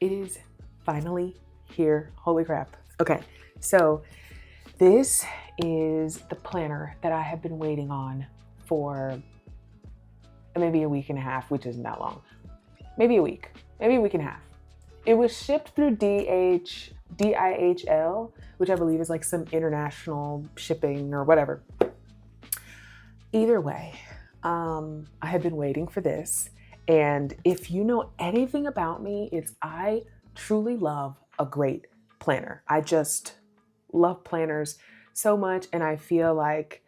It is finally here. Holy crap. Okay, so this is the planner that I have been waiting on for maybe a week and a half, which isn't that long. Maybe a week and a half. It was shipped through DIHL, which I believe is like some international shipping or whatever. Either way, I have been waiting for this. And if you know anything about me, it's I truly love a great planner. I just love planners so much. And I feel like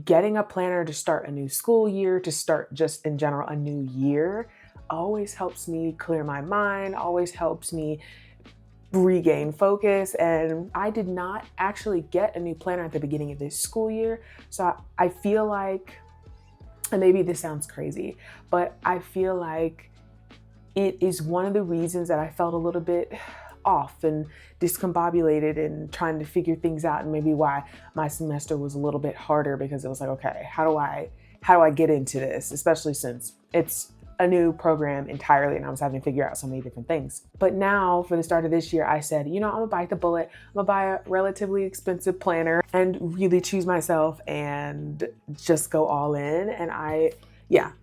getting a planner to start a new school year, to start just in general a new year, always helps me clear my mind, always helps me regain focus. And I did not actually get a new planner at the beginning of this school year. So I feel like, and maybe this sounds crazy, but I feel like it is one of the reasons that I felt a little bit off and discombobulated and trying to figure things out, and maybe why my semester was a little bit harder, because it was like, okay, how do I get into this, especially since it's a new program entirely and I was having to figure out so many different things. But now for the start of this year, I said, I'm gonna bite the bullet. I'm gonna buy a relatively expensive planner and really choose myself and just go all in. And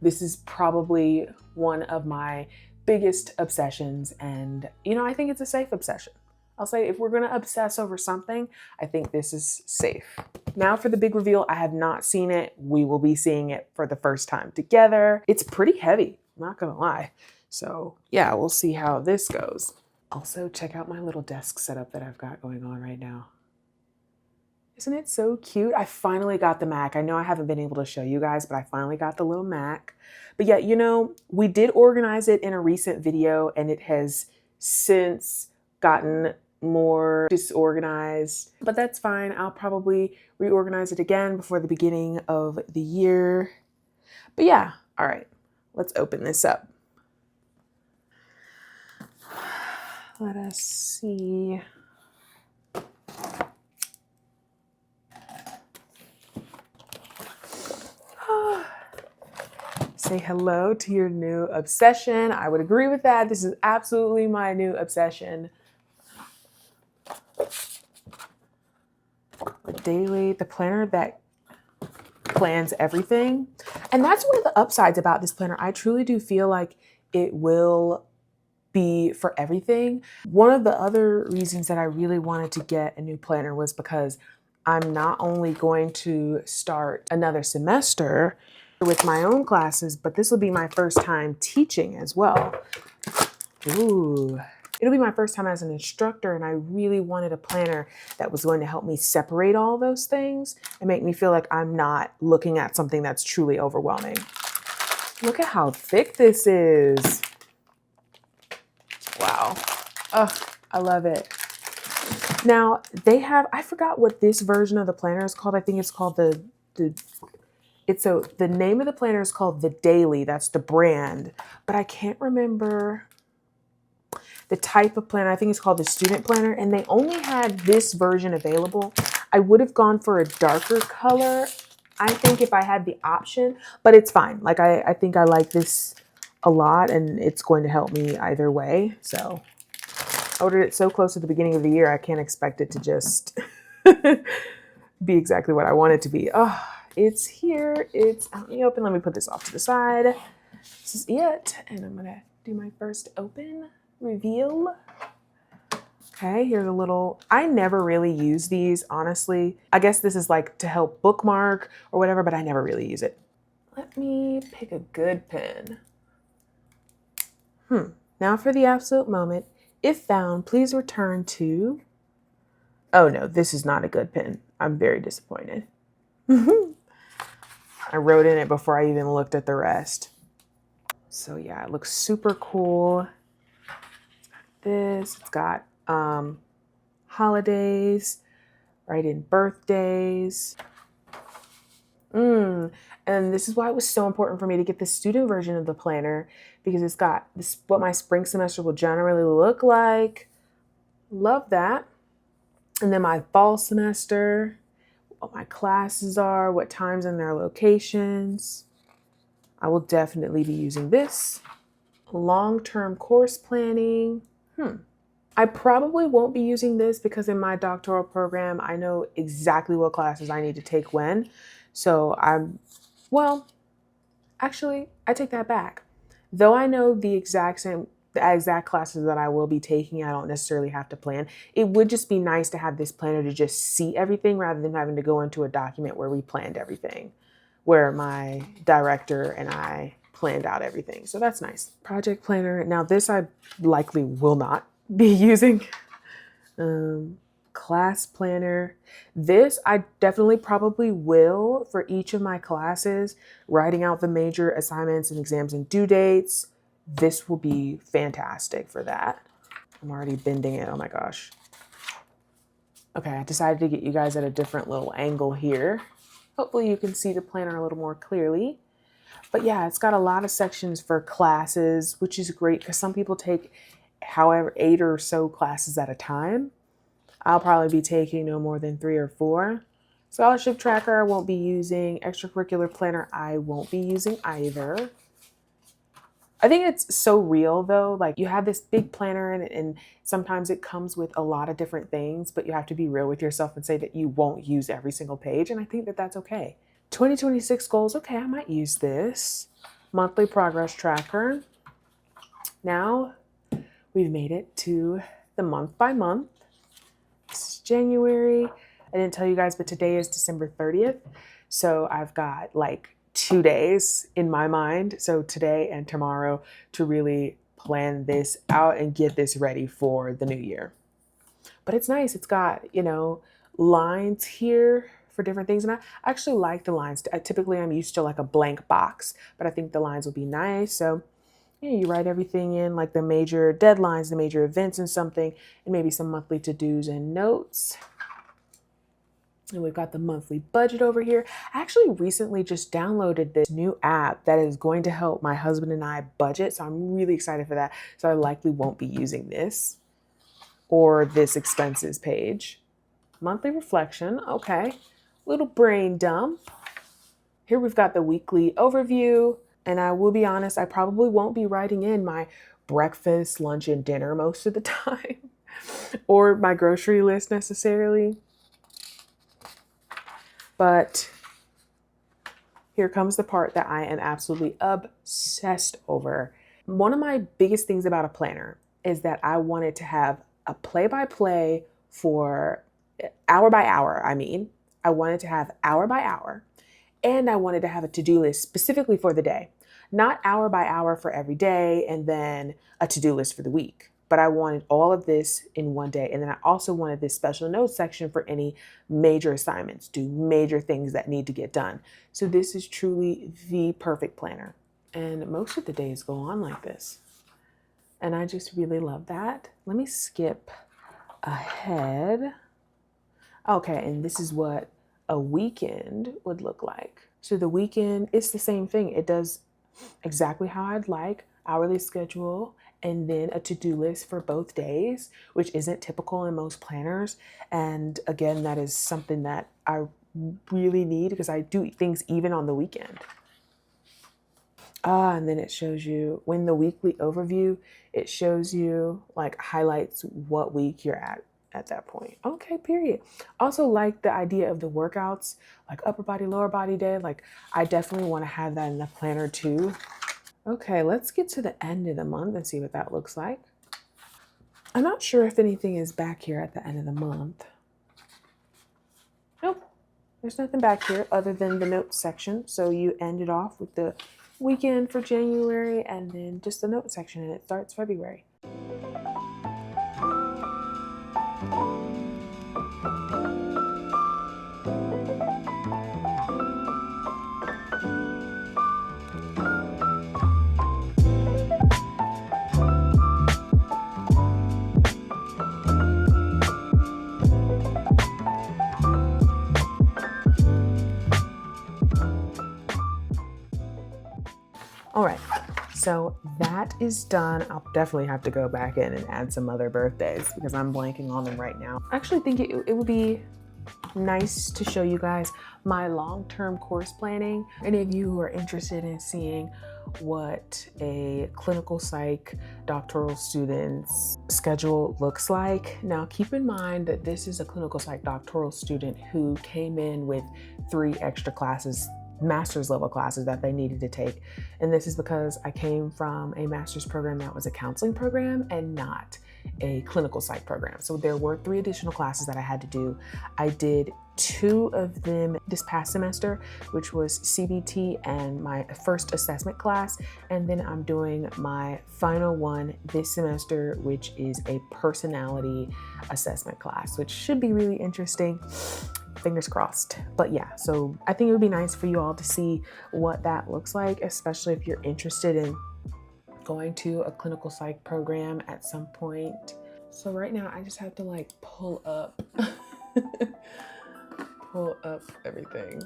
this is probably one of my biggest obsessions. And I think it's a safe obsession. I'll say if we're gonna obsess over something, I think this is safe. Now for the big reveal, I have not seen it. We will be seeing it for the first time together. It's pretty heavy, I'm not gonna lie. So yeah, we'll see how this goes. Also, check out my little desk setup that I've got going on right now. Isn't it so cute? I finally got the Mac. I know I haven't been able to show you guys, but I finally got the little Mac. But yeah, we did organize it in a recent video and it has since gotten more disorganized, but that's fine. I'll probably reorganize it again before the beginning of the year. But yeah, all right, let's open this up. Let us see. Say hello to your new obsession. I would agree with that. This is absolutely my new obsession. The Dailee, the planner that plans everything. And that's one of the upsides about this planner. I truly do feel like it will be for everything. One of the other reasons that I really wanted to get a new planner was because I'm not only going to start another semester with my own classes, but this will be my first time teaching as well. Ooh. It'll be my first time as an instructor, and I really wanted a planner that was going to help me separate all those things and make me feel like I'm not looking at something that's truly overwhelming. Look at how thick this is. Wow. Oh, I love it. Now they have, I forgot what this version of the planner is called. I think it's called the name of the planner is called the Dailee. That's the brand, but I can't remember the type of planner. I think it's called the student planner, and they only had this version available. I would have gone for a darker color, I think, if I had the option, but it's fine. Like I think I like this a lot, and it's going to help me either way. So I ordered it so close to the beginning of the year, I can't expect it to just be exactly what I want it to be. Oh, it's here. It's out in the open. Let me put this off to the side. This is it, and I'm gonna do my first open reveal. Okay, here's a little, I never really use these, honestly. I guess this is like to help bookmark or whatever, but I never really use it. Let me pick a good pen. Now for the absolute moment. If found, please return to, oh no, this is not a good pen. I'm very disappointed. I wrote in it before I even looked at the rest. So yeah, it looks super cool. It's got holidays, write in birthdays. And this is why it was so important for me to get the student version of the planner, because it's got this, what my spring semester will generally look like. Love that. And then my fall semester, what my classes are, what times and their locations. I will definitely be using this. Long-term course planning. I probably won't be using this because in my doctoral program, I know exactly what classes I need to take when. So well, actually, I take that back. Though I know the exact classes that I will be taking, I don't necessarily have to plan. It would just be nice to have this planner to just see everything rather than having to go into a document where we planned everything, where my director and I planned out everything. So that's nice. Project planner. Now this I likely will not be using. Class planner. This I definitely probably will for each of my classes, writing out the major assignments and exams and due dates. This will be fantastic for that. I'm already bending it. Oh my gosh. Okay, I decided to get you guys at a different little angle here. Hopefully you can see the planner a little more clearly. But yeah, it's got a lot of sections for classes, which is great because some people take however 8 or so classes at a time. I'll probably be taking no more than 3 or 4. Scholarship tracker I won't be using. Extracurricular planner I won't be using either. I think it's so real though. Like you have this big planner and sometimes it comes with a lot of different things, but you have to be real with yourself and say that you won't use every single page. And I think that that's okay. 2026 goals. Okay, I might use this. Monthly progress tracker. Now we've made it to the month by month. This is January. I didn't tell you guys, but today is December 30th. So I've got like 2 days in my mind. So today and tomorrow to really plan this out and get this ready for the new year. But it's nice. It's got, lines here for different things. And I actually like the lines. Typically I'm used to like a blank box, but I think the lines will be nice. So you write everything in, like the major deadlines, the major events and something, and maybe some monthly to-dos and notes. And we've got the monthly budget over here. I actually recently just downloaded this new app that is going to help my husband and I budget. So I'm really excited for that. So I likely won't be using this or this expenses page. Monthly reflection. Okay. Little brain dump. Here we've got the weekly overview. And I will be honest, I probably won't be writing in my breakfast, lunch, and dinner most of the time, or my grocery list necessarily. But here comes the part that I am absolutely obsessed over. One of my biggest things about a planner is that I wanted to have a play-by-play for hour by hour. I wanted to have hour by hour. And I wanted to have a to-do list specifically for the day, not hour by hour for every day and then a to-do list for the week. But I wanted all of this in one day. And then I also wanted this special notes section for any major assignments, do major things that need to get done. So this is truly the perfect planner. And most of the days go on like this. And I just really love that. Let me skip ahead. Okay, and this is what a weekend would look like. So the weekend, it's the same thing. It does exactly how I'd like, hourly schedule, and then a to-do list for both days, which isn't typical in most planners. And again, that is something that I really need because I do things even on the weekend. And then it shows you when the weekly overview, it shows you like highlights what week you're at that point. Okay, period. Also like the idea of the workouts, like upper body, lower body day. Like I definitely want to have that in the planner too. Okay, let's get to the end of the month and see what that looks like. I'm not sure if anything is back here at the end of the month. Nope, there's nothing back here other than the notes section. So you end it off with the weekend for January and then just the note section, and it starts February. All right, so that is done. I'll definitely have to go back in and add some other birthdays because I'm blanking on them right now. I actually think it would be nice to show you guys my long-term course planning. Any of you who are interested in seeing what a clinical psych doctoral student's schedule looks like. Now, keep in mind that this is a clinical psych doctoral student who came in with 3 extra classes, master's level classes that they needed to take. And this is because I came from a master's program that was a counseling program and not a clinical psych program. So there were 3 additional classes that I had to do. I did 2 of them this past semester, which was CBT and my first assessment class. And then I'm doing my final one this semester, which is a personality assessment class, which should be really interesting. Fingers crossed. But yeah, so I think it would be nice for you all to see what that looks like, especially if you're interested in going to a clinical psych program at some point. So right now I just have to like pull up everything.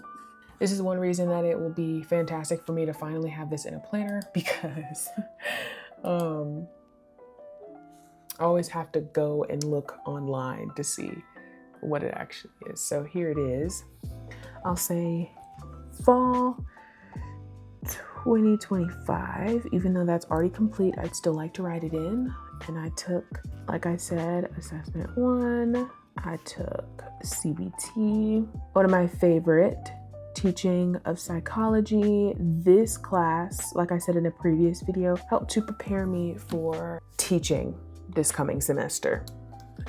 This is one reason that it will be fantastic for me to finally have this in a planner, because I always have to go and look online to see what it actually is. So here it is. I'll say fall 2025. Even though that's already complete, I'd still like to write it in. And I took, like I said, assessment 1. I took CBT, one of my favorite, teaching of psychology. This class, like I said in a previous video, helped to prepare me for teaching this coming semester.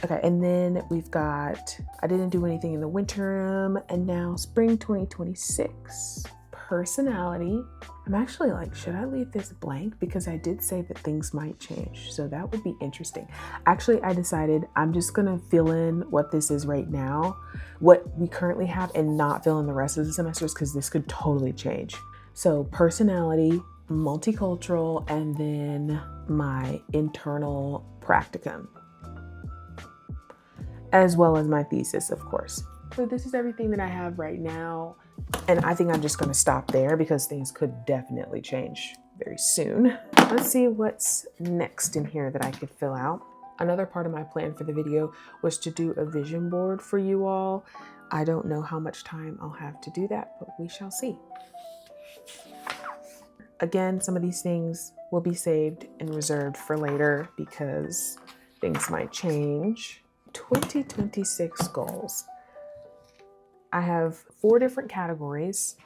Okay, and then we've got, I didn't do anything in the winter room, and now spring 2026, personality. I'm actually like, should I leave this blank? Because I did say that things might change, so that would be interesting. Actually, I decided I'm just gonna fill in what this is right now, what we currently have, and not fill in the rest of the semesters, because this could totally change. So personality, multicultural, and then my internal practicum, as well as my thesis, of course. So this is everything that I have right now. And I think I'm just gonna stop there because things could definitely change very soon. Let's see what's next in here that I could fill out. Another part of my plan for the video was to do a vision board for you all. I don't know how much time I'll have to do that, but we shall see. Again, some of these things will be saved and reserved for later because things might change. 2026 goals. I have 4 different categories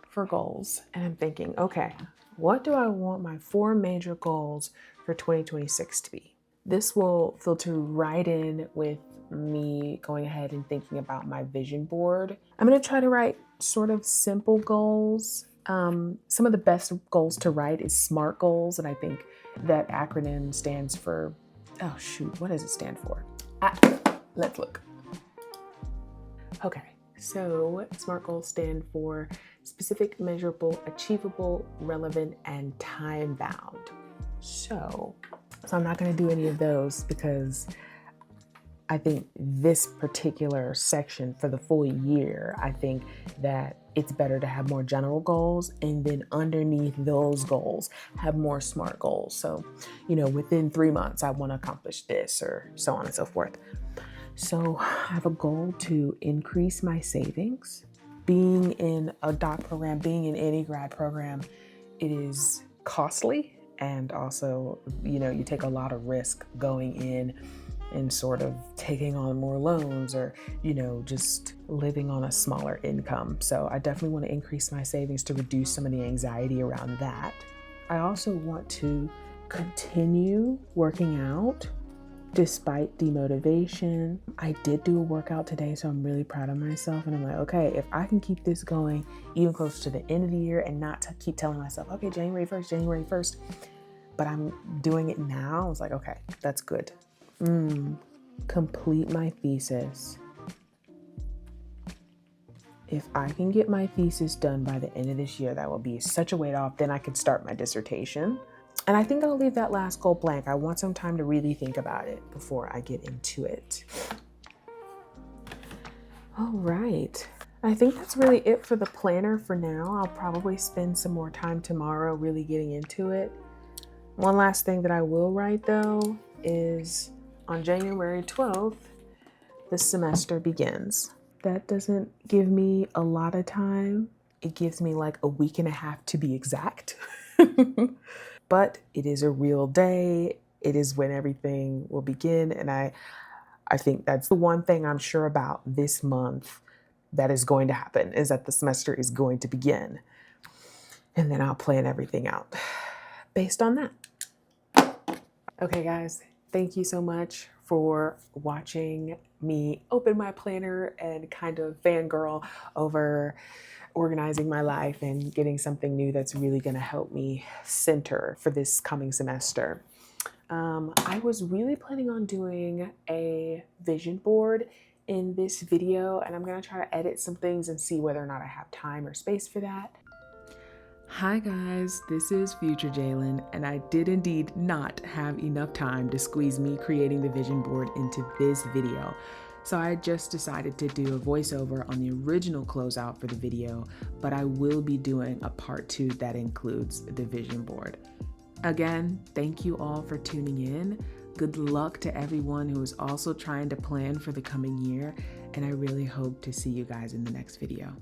for goals, and I'm thinking, okay, what do I want my 4 major goals for 2026 to be? This will filter right in with me going ahead and thinking about my vision board. I'm going to try to write sort of simple goals. Some of the best goals to write is SMART goals, and I think that acronym stands for, oh shoot, what does it stand for? Let's look. Okay. So SMART goals stand for specific, measurable, achievable, relevant, and time bound. So I'm not going to do any of those because I think this particular section for the full year, I think that it's better to have more general goals, and then underneath those goals have more SMART goals. So, you know, within 3 months, I want to accomplish this, or so on and so forth. So I have a goal to increase my savings. Being in a doc program, being in any grad program, it is costly, and also, you know, you take a lot of risk going in and sort of taking on more loans, or, you know, just living on a smaller income. So I definitely want to increase my savings to reduce some of the anxiety around that. I also want to continue working out despite demotivation. I did do a workout today, so I'm really proud of myself. And I'm like, okay, if I can keep this going even close to the end of the year and not to keep telling myself, okay, January 1st, but I'm doing it now. I was like, okay, that's good. Complete my thesis. If I can get my thesis done by the end of this year, that will be such a weight off. Then I can start my dissertation. And I think I'll leave that last goal blank. I want some time to really think about it before I get into it. All right. I think that's really it for the planner for now. I'll probably spend some more time tomorrow really getting into it. One last thing that I will write though is on January 12th, the semester begins. That doesn't give me a lot of time. It gives me like a week and a half to be exact. But it is a real day. It is when everything will begin. And I think that's the one thing I'm sure about this month that is going to happen, is that the semester is going to begin. And then I'll plan everything out based on that. Okay, guys, thank you so much for watching me open my planner and kind of fangirl over organizing my life and getting something new that's really going to help me center for this coming semester. I was really planning on doing a vision board in this video, and I'm going to try to edit some things and see whether or not I have time or space for that. Hi guys, this is Future Jalen, and I did indeed not have enough time to squeeze me creating the vision board into this video. So I just decided to do a voiceover on the original closeout for the video, but I will be doing a part 2 that includes the vision board. Again, thank you all for tuning in. Good luck to everyone who is also trying to plan for the coming year, and I really hope to see you guys in the next video.